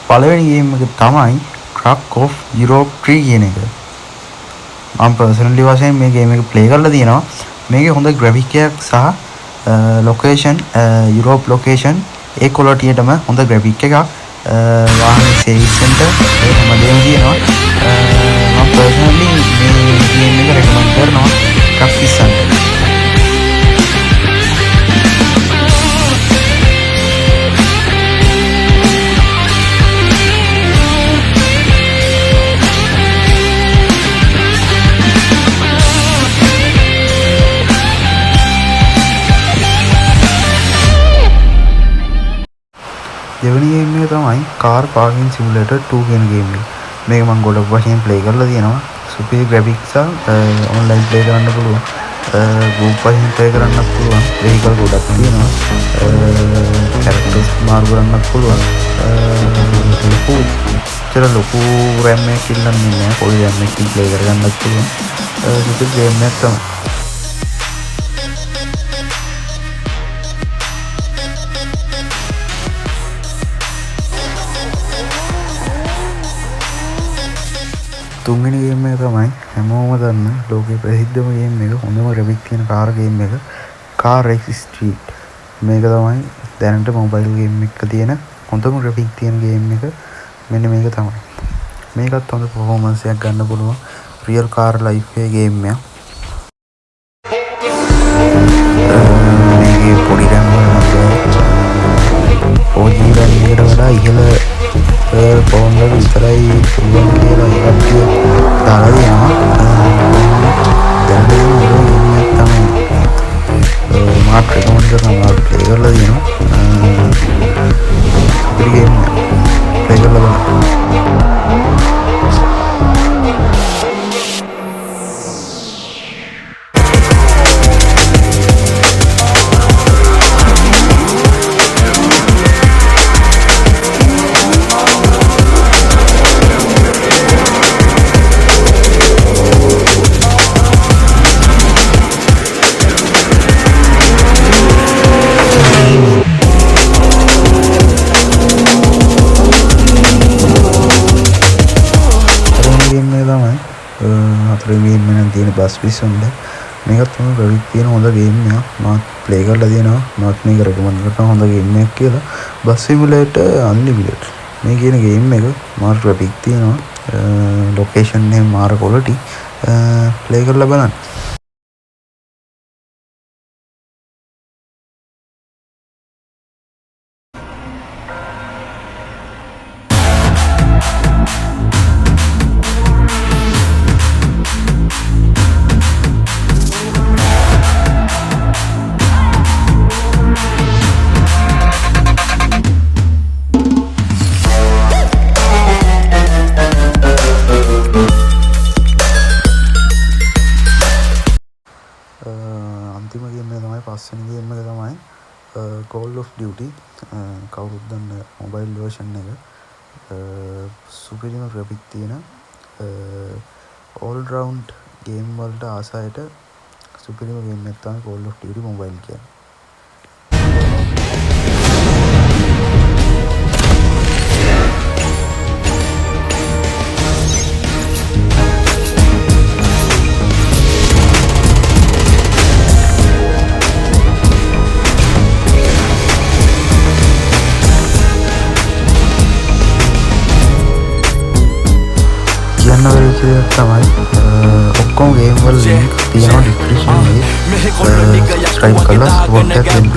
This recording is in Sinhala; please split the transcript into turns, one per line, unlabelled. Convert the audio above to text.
පළවෙනි ගේම් එක තමයි Crack of Europe 3 කියන එක. මම පර්සනලි වශයෙන් මේ ගේම් එක ප්ලේ කරලා තියෙනවා. මේකේ හොඳ ග්‍රැෆික් එකක් සහ ලොකේෂන් යුරෝප් ලොකේෂන් ඒ ක්වොලිටියටම හොඳ ග්‍රැෆික් එකක්. වාහන සර්විස් සෙන්ටර් ඒ හැමදේම තියෙනවා. මම පර්සනලි මේ ගේම් එක රෙකමන්ඩ් කරනවා Crack Center. දෙවෙනි ගේම් එක තමයි Car Parking Simulator 2 කියන ගේම් එක. මේක මම ගොඩක් වශයෙන් ප්ලේ කරලා තියෙනවා. සුපිරි ග්‍රැෆික්ස් සහ ඔන්ලයින් ප්ලේ කරන්න පුළුවන්. ගෲප් වශයෙන් ප්ලේ කරන්නත් පුළුවන්. වෙහිකල් ගොඩක් තියෙනවා. කැරක්ටර්ස් මාරු කරන්නත් පුළුවන්. ලොකු RAM එකක් ඉල්ලන්නේ නැහැ. පොඩි RAM එකකින් ප්ලේ කරගන්නත් පුළුවන්. සුපිරි ගේම් එකක් තමයි. තුන්වෙනි ගේම් එක තමයි හැමෝම දන්න ලෝකේ ප්‍රසිද්ධම ගේම් එක, හොඳම ග්‍රැෆික් තියෙන කාර් ගේම් එක Car Race Street. මේක තමයි දැනට මොබයිල් ගේම් එක තියෙන හොඳම ග්‍රැෆික් තියෙන ගේම් එක. මෙන්න මේක තමයි. මේකත් හොඳ පර්ෆෝමන්ස් එකක් ගන්න පුළුවන් රියල් කාර් ලයිෆ් එකේ ගේම් එකක්. මේකේ පොඩි RAM OG RAM එකට වඩා ඉහළ ෆෝන් වල විතරයි පුළුවන් කියලා එකක් දාලා දෙනවා. දැන් තමයි මාත් රෙකමන්ඩ් කරනවා ප්ලේ කරලා දෙනවා. සුපිරි ගේම් එකක් ප්ලේ කරලා බලන්න. තියෙන බස් විසුන්ද මේකත් තමයි ග්‍රැෆික් තියෙන හොඳ ගේම් එකක්. මම ප්ලේ කරලා තියෙනවා. මම මේක රෙකමන්ඩ් කරනවා හොඳ ගේම් එකක් කියලා. බස් සිමුලේටර් අන්ලිමිටඩ් මේ කියන ගේම් එක මාර ග්‍රැෆික් තියෙනවා. ලොකේෂන් එක මාර ක්වොලිටි. ප්ලේ කරලා බලන්න. අන්තිම ගේම් එක තමයි පස්වෙනි ගේම් එක තමයි Call of Duty. කවුරුත් දන්න මොබයිල් වර්ෂන් එක. සුපිරිම ග්‍රැෆික් තියෙන all round ගේම් වලට ආසයට සුපිරිම ගේම් එකක් තමයි Call of Duty මොබයිල් කියන්නේ. තමයි ඔක්කොම ගේම් වල ලින්ක් තියෙනවා ඩිස්ක්‍රිප්ෂන් එකේ. සබ්ස්ක්‍රයිබ් කරලා සපෝට් එකක් දෙන්න.